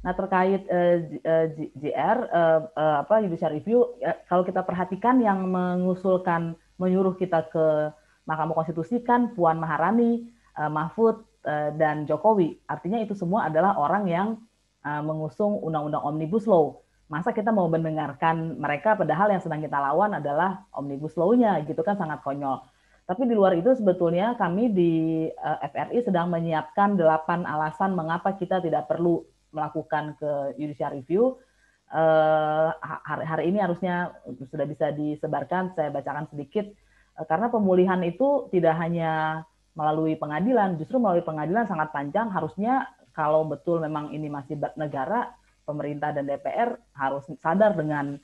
Nah, terkait JR, judicial review, kalau kita perhatikan yang mengusulkan, menyuruh kita ke Mahkamah Konstitusi kan Puan Maharani, Mahfud, dan Jokowi. Artinya itu semua adalah orang yang mengusung undang-undang Omnibus Law. Masa kita mau mendengarkan mereka padahal yang sedang kita lawan adalah Omnibus Law-nya, gitu kan sangat konyol. Tapi di luar itu sebetulnya kami di FRI sedang menyiapkan 8 alasan mengapa kita tidak perlu melakukan ke judicial review. Hari ini harusnya sudah bisa disebarkan, saya bacakan sedikit. Karena pemulihan itu tidak hanya melalui pengadilan, justru melalui pengadilan sangat panjang. Harusnya kalau betul memang ini masih negara, pemerintah dan DPR harus sadar dengan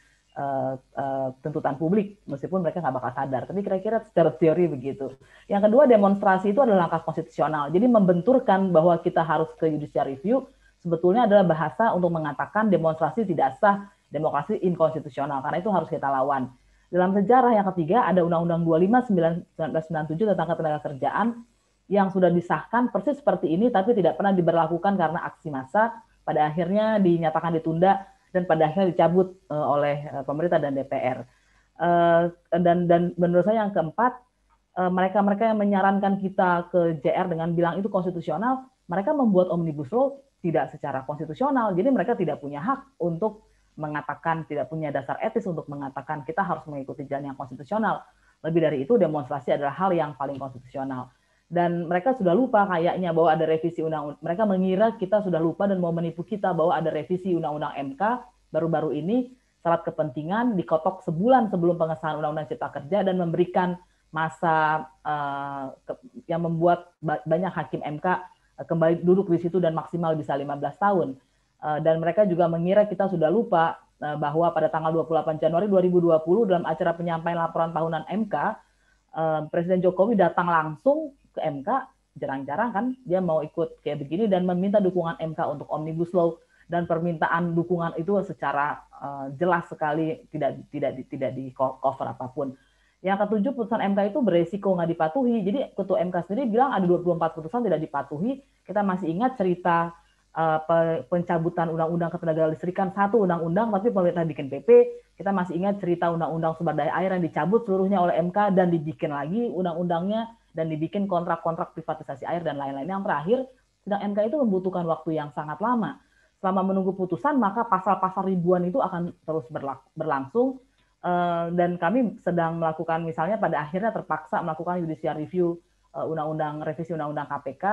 tuntutan publik, meskipun mereka nggak bakal sadar. Tapi kira-kira secara teori begitu. Yang kedua, demonstrasi itu adalah langkah konstitusional. Jadi membenturkan bahwa kita harus ke judicial review sebetulnya adalah bahasa untuk mengatakan demonstrasi tidak sah, demokrasi inkonstitusional, karena itu harus kita lawan. Dalam sejarah yang ketiga, ada Undang-Undang 25/1997 tentang ketenagakerjaan yang sudah disahkan persis seperti ini, tapi tidak pernah diberlakukan karena aksi massa, pada akhirnya dinyatakan ditunda, dan pada akhirnya dicabut oleh pemerintah dan DPR. Dan menurut saya yang keempat, mereka-mereka yang menyarankan kita ke JR dengan bilang itu konstitusional, mereka membuat Omnibus Law tidak secara konstitusional, jadi mereka tidak punya hak untuk mengatakan, tidak punya dasar etis untuk mengatakan kita harus mengikuti jalan yang konstitusional. Lebih dari itu, demonstrasi adalah hal yang paling konstitusional. Dan mereka sudah lupa kayaknya bahwa ada revisi undang-undang. Mereka mengira kita sudah lupa dan mau menipu kita bahwa ada revisi undang-undang MK baru-baru ini, syarat kepentingan dikotok sebulan sebelum pengesahan undang-undang Cipta Kerja dan memberikan masa yang membuat banyak hakim MK kembali duduk di situ dan maksimal bisa 15 tahun. Dan mereka juga mengira kita sudah lupa bahwa pada tanggal 28 Januari 2020 dalam acara penyampaian laporan tahunan MK, Presiden Jokowi datang langsung ke MK, jarang-jarang kan dia mau ikut kayak begini dan meminta dukungan MK untuk Omnibus Law, dan permintaan dukungan itu secara jelas sekali tidak di cover apapun. Yang ketujuh, putusan MK itu beresiko nggak dipatuhi. Jadi Ketua MK sendiri bilang ada 24 putusan tidak dipatuhi. Kita masih ingat cerita pencabutan Undang-Undang Ketenagalistrikan, satu undang-undang tapi pemerintah bikin PP. Kita masih ingat cerita Undang-Undang Sumber Daya Air yang dicabut seluruhnya oleh MK dan dibikin lagi undang-undangnya dan dibikin kontrak-kontrak privatisasi air dan lain-lain. Yang terakhir, sidang MK itu membutuhkan waktu yang sangat lama. Selama menunggu putusan, maka pasal-pasal ribuan itu akan terus berlangsung. Dan kami sedang melakukan, misalnya pada akhirnya terpaksa melakukan judicial review revisi undang-undang KPK.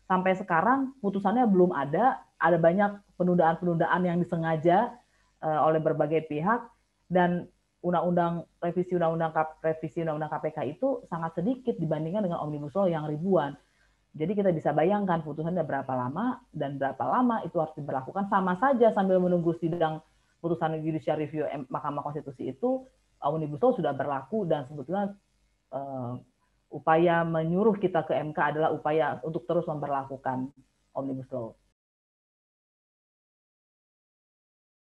Sampai sekarang putusannya belum ada banyak penundaan-penundaan yang disengaja oleh berbagai pihak, dan revisi undang-undang KPK itu sangat sedikit dibandingkan dengan Omnibus Law yang ribuan. Jadi kita bisa bayangkan putusannya berapa lama dan berapa lama itu harus diberlakukan. Sama saja sambil menunggu sidang putusan judicial review Mahkamah Konstitusi itu, Omnibus Law sudah berlaku, dan sebetulnya upaya menyuruh kita ke MK adalah upaya untuk terus memberlakukan Omnibus Law.